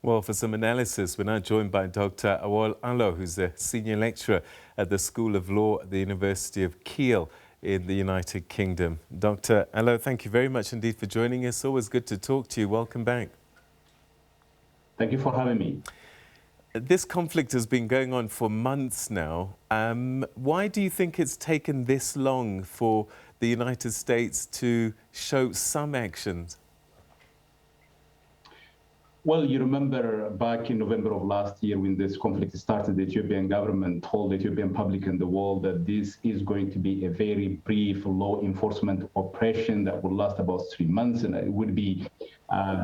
Well, for some analysis, we're now joined by Dr. Awol Allo, who's a senior lecturer at the School of Law at the University of Keele in the United Kingdom. Dr. Allo, thank you very much indeed for joining us. Always good to talk to you. Welcome back. Thank you for having me. This conflict has been going on for months now. Why do you think it's taken this long for the United States to show some actions? Well, you remember back in November of last year when this conflict started, the Ethiopian government told the Ethiopian public and the world that this is going to be a very brief law enforcement operation that will last about 3 months, and it would be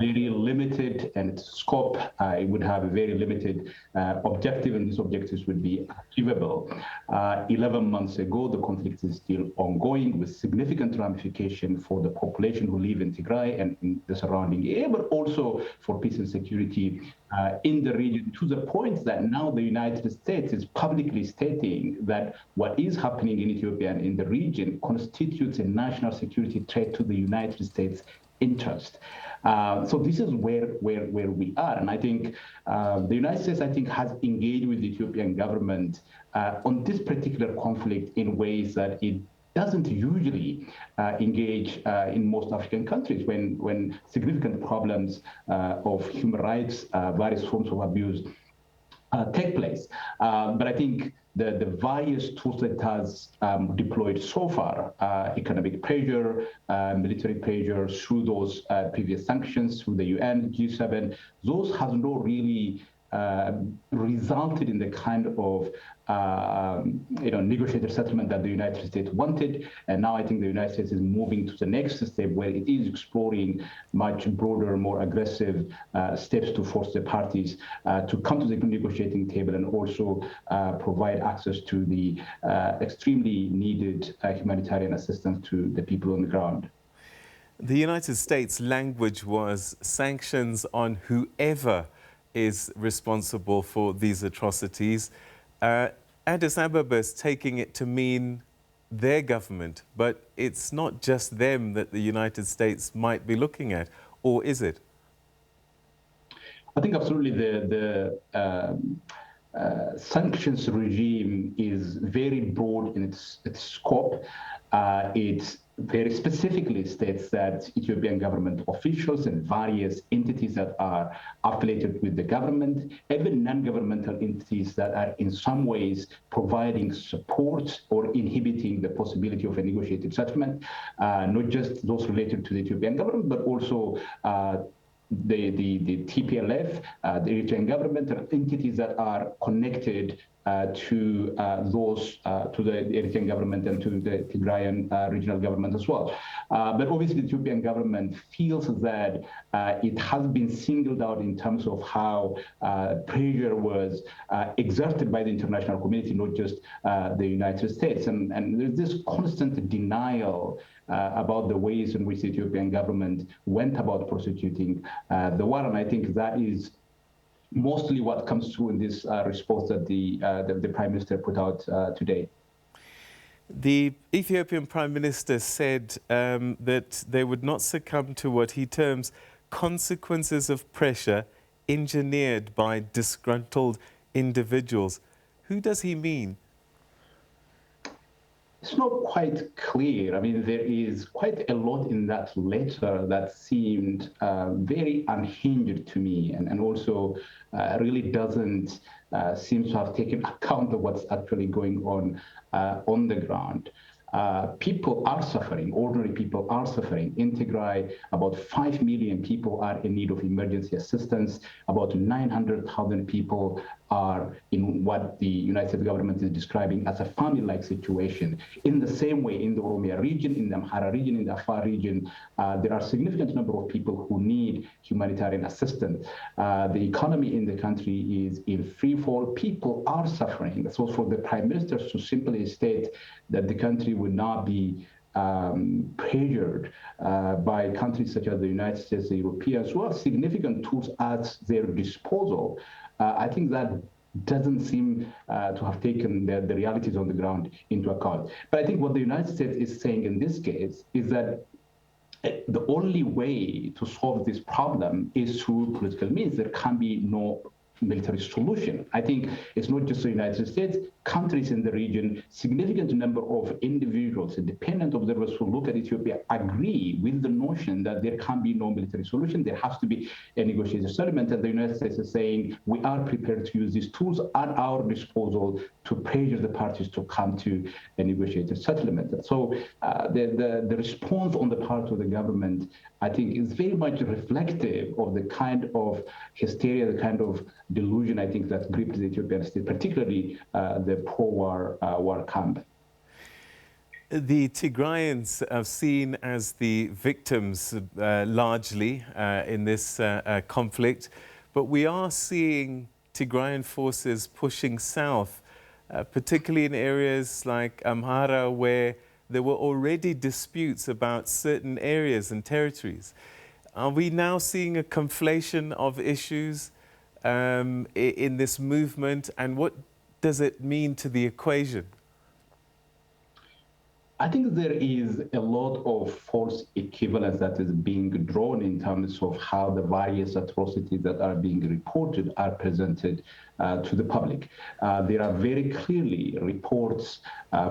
very limited in its scope. It would have a very limited objective, and these objectives would be achievable. 11 months ago, the conflict is still ongoing with significant ramification for the population who live in Tigray and in the surrounding area, but also for peace and security in the region, to the point that now the United States is publicly stating that what is happening in Ethiopia and in the region constitutes a national security threat to the United States interest. So this is where we are. And I think the United States, has engaged with the Ethiopian government on this particular conflict in ways that it doesn't usually engage in most African countries when significant problems of human rights, various forms of abuse take place. But I think the various tools that it has deployed so far, economic pressure, military pressure, through those previous sanctions, through the UN, G7, those have not really resulted in the kind of negotiated settlement that the United States wanted. And now I think the United States is moving to the next step where it is exploring much broader, more aggressive steps to force the parties to come to the negotiating table and also provide access to the extremely needed humanitarian assistance to the people on the ground. The United States language was sanctions on whoever is responsible for these atrocities. Addis Ababa is taking it to mean their government, but it's not just them that the United States might be looking at, or is it? I think absolutely the sanctions regime is very broad in its scope. It very specifically states that Ethiopian government officials and various entities that are affiliated with the government, even non-governmental entities that are in some ways providing support or inhibiting the possibility of a negotiated settlement, not just those related to the Ethiopian government, but also the TPLF, the Eritrean government, and entities that are connected to the Eritrean government and to the Tigrayan regional government as well. But obviously the Ethiopian government feels that it has been singled out in terms of how pressure was exerted by the international community, not just the United States. And there's this constant denial about the ways in which the Ethiopian government went about prosecuting the war. And I think that is mostly what comes through in this response that the Prime Minister put out today. The Ethiopian Prime Minister said that they would not succumb to what he terms consequences of pressure engineered by disgruntled individuals. Who does he mean? It's not quite clear. I mean, there is quite a lot in that letter that seemed very unhinged to me, and also really doesn't seem to have taken account of what's actually going on the ground. People are suffering, ordinary people are suffering. In Tigray, about 5 million people are in need of emergency assistance. About 900,000 people are in what the United States government is describing as a famine-like situation. In the same way, in the Oromia region, in the Amhara region, in the Afar region, there are a significant number of people who need humanitarian assistance. The economy in the country is in free fall. People are suffering. So for the Prime Minister to simply state that the country would not be pressured by countries such as the United States, the Europeans, who have significant tools at their disposal, I think that doesn't seem to have taken the realities on the ground into account. But I think what the United States is saying in this case is that the only way to solve this problem is through political means. There can be no military solution. I think it's not just the United States, countries in the region, significant number of individuals, independent observers who look at Ethiopia agree with the notion that there can be no military solution. There has to be a negotiated settlement. And the United States is saying, we are prepared to use these tools at our disposal to pressure the parties to come to a negotiated settlement. So the response on the part of the government, I think, is very much reflective of the kind of hysteria, the kind of delusion, I think, that gripped the Ethiopian state, particularly the pro-war war camp. The Tigrayans are seen as the victims largely in this conflict, but we are seeing Tigrayan forces pushing south, particularly in areas like Amhara, where there were already disputes about certain areas and territories. Are we now seeing a conflation of issues in this movement, and what does it mean to the equation? I think there is a lot of false equivalence that is being drawn in terms of how the various atrocities that are being reported are presented to the public. There are very clearly reports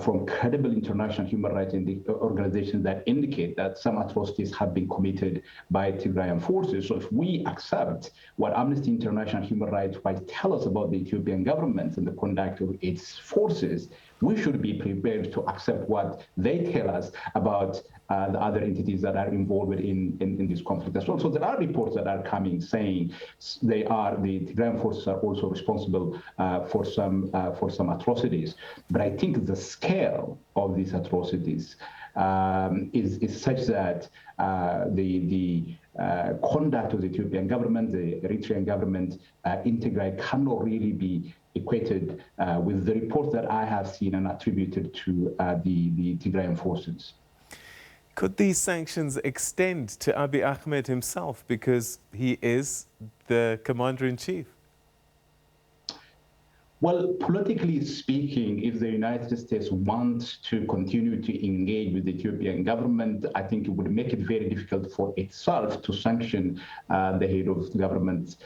from credible international human rights organizations that indicate that some atrocities have been committed by Tigrayan forces. So if we accept what Amnesty International Human Rights Watch tell us about the Ethiopian government and the conduct of its forces, we should be prepared to accept what they tell us about the other entities that are involved in this conflict as well. So there are reports that are coming saying the Tigrayan forces are also responsible for some atrocities. But I think the scale of these atrocities is such that the conduct of the Ethiopian government, the Eritrean government in Tigray cannot really be equated with the reports that I have seen and attributed to the Tigrayan forces. Could these sanctions extend to Abiy Ahmed himself, because he is the commander-in-chief? Well, politically speaking, if the United States wants to continue to engage with the Ethiopian government, I think it would make it very difficult for itself to sanction the head of the government,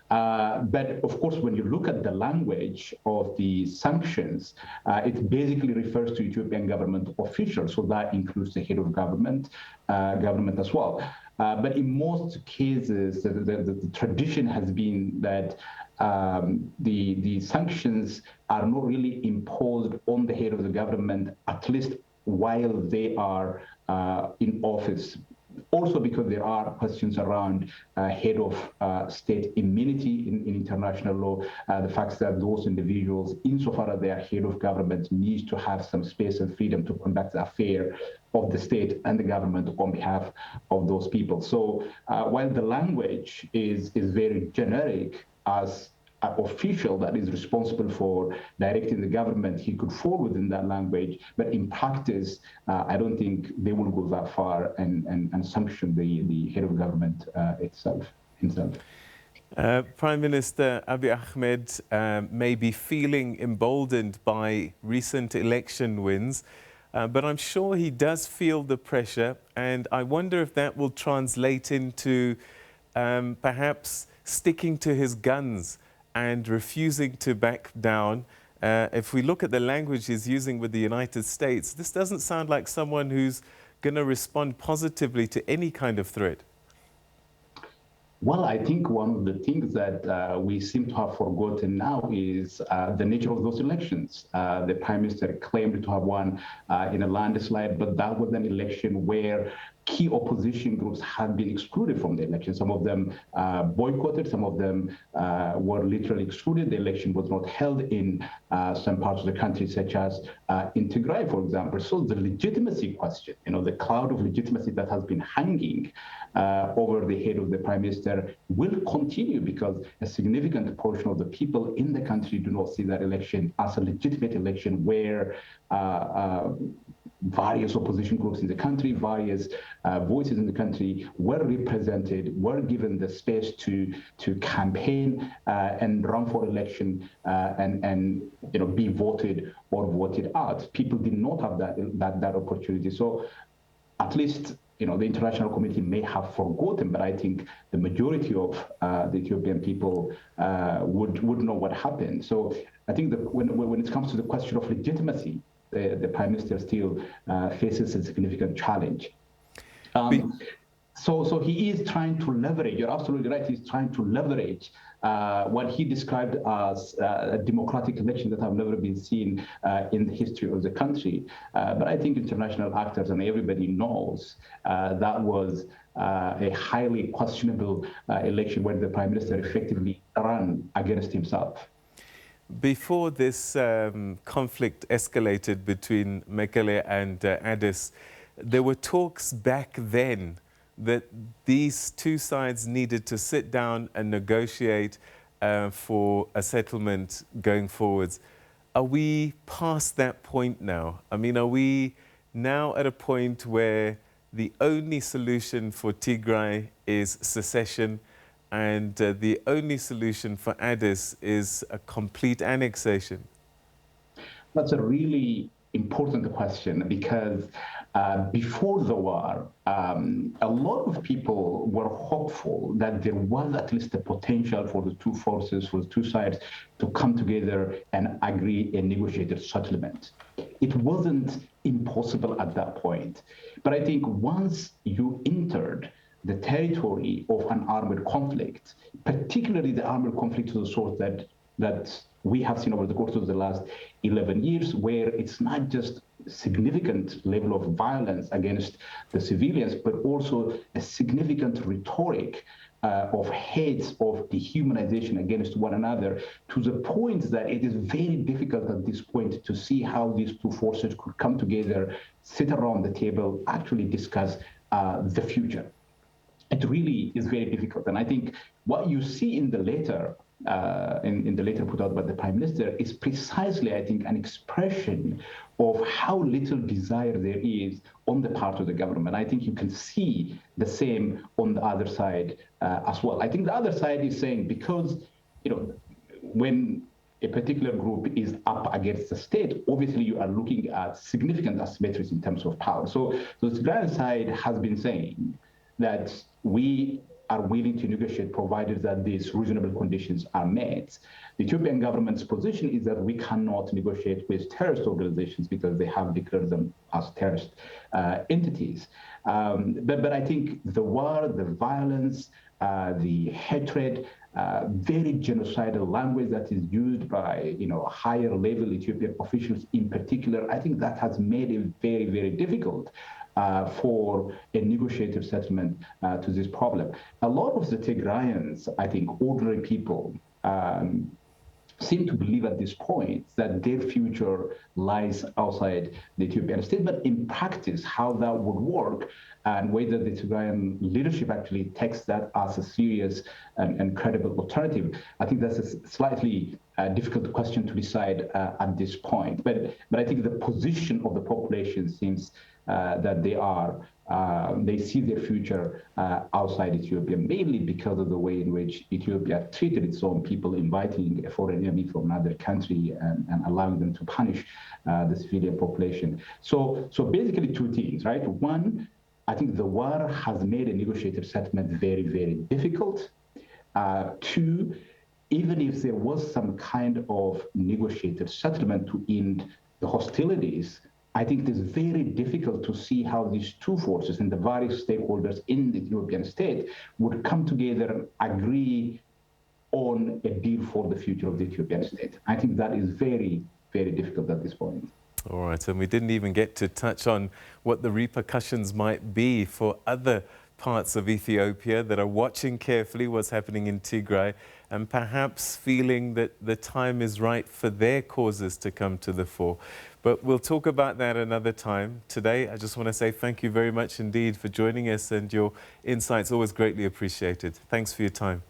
but of course, when you look at the language of the sanctions, it basically refers to Ethiopian government officials, so that includes the head of government as well. But in most cases, the tradition has been that the sanctions are not really imposed on the head of the government, at least while they are in office. Also because there are questions around head of state immunity in international law, the fact that those individuals, insofar as they are head of government, need to have some space and freedom to conduct the affair of the state and the government on behalf of those people. So while the language is very generic, as an official that is responsible for directing the government, he could fall within that language. But in practice, I don't think they will go that far and sanction the head of government himself. Prime Minister Abiy Ahmed may be feeling emboldened by recent election wins, but I'm sure he does feel the pressure, and I wonder if that will translate into perhaps sticking to his guns and refusing to back down. If we look at the language he's using with the United States, this doesn't sound like someone who's going to respond positively to any kind of threat. Well, I think one of the things that we seem to have forgotten now is the nature of those elections. The Prime Minister claimed to have won in a landslide, but that was an election where key opposition groups had been excluded from the election. Some of them boycotted, some of them were literally excluded. The election was not held in some parts of the country, such as in Tigray, for example. So the legitimacy question, the cloud of legitimacy that has been hanging over the head of the Prime Minister will continue, because a significant portion of the people in the country do not see that election as a legitimate election where various opposition groups in the country, various voices in the country were represented, were given the space to campaign and run for election and be voted or voted out. People did not have that opportunity. So at least the international community may have forgotten, but I think the majority of the Ethiopian people would know what happened. So I think that when it comes to the question of legitimacy, the Prime Minister still faces a significant challenge. So he is trying to leverage, you're absolutely right, he's trying to leverage what he described as a democratic election that have never been seen in the history of the country. But I think international actors and everybody knows that was a highly questionable election where the Prime Minister effectively ran against himself. Before this conflict escalated between Mekele and Addis, there were talks back then that these two sides needed to sit down and negotiate for a settlement going forwards. Are we past that point now? I mean, are we now at a point where the only solution for Tigray is secession and the only solution for Addis is a complete annexation? That's a really important question because before the war, a lot of people were hopeful that there was at least the potential for the two forces, for the two sides to come together and agree a negotiated settlement. It wasn't impossible at that point. But I think once you entered the territory of an armed conflict, particularly the armed conflict of the sort that we have seen over the course of the last 11 years, where it's not just significant level of violence against the civilians, but also a significant rhetoric of hate, of dehumanization against one another, to the point that it is very difficult at this point to see how these two forces could come together, sit around the table, actually discuss the future. It really is very difficult. And I think what you see in the letter, in the letter put out by the Prime Minister, is precisely, I think, an expression of how little desire there is on the part of the government. I think you can see the same on the other side as well. I think the other side is saying, because, when a particular group is up against the state, obviously you are looking at significant asymmetries in terms of power. So the Tigrayan side has been saying that we are willing to negotiate provided that these reasonable conditions are met. The Ethiopian government's position is that we cannot negotiate with terrorist organizations because they have declared them as terrorist entities. But I think the war, the violence, the hatred, very genocidal language that is used by higher level Ethiopian officials in particular, I think that has made it very, very difficult for a negotiated settlement to this problem. A lot of the Tigrayans, I think ordinary people, seem to believe at this point that their future lies outside the Ethiopian state, but in practice, how that would work and whether the Tigrayan leadership actually takes that as a serious and credible alternative, I think that's a slightly difficult question to decide at this point. But I think the position of the population seems that they see their future outside Ethiopia, mainly because of the way in which Ethiopia treated its own people, inviting a foreign enemy from another country and allowing them to punish the civilian population. So basically two things, right? One, I think the war has made a negotiated settlement very, very difficult. Two, even if there was some kind of negotiated settlement to end the hostilities, I think it is very difficult to see how these two forces and the various stakeholders in the Ethiopian state would come together and agree on a deal for the future of the Ethiopian state. I think that is very, very difficult at this point. All right, and we didn't even get to touch on what the repercussions might be for other parts of Ethiopia that are watching carefully what's happening in Tigray and perhaps feeling that the time is right for their causes to come to the fore. But we'll talk about that another time. Today, I just want to say thank you very much indeed for joining us, and your insights always greatly appreciated. Thanks for your time.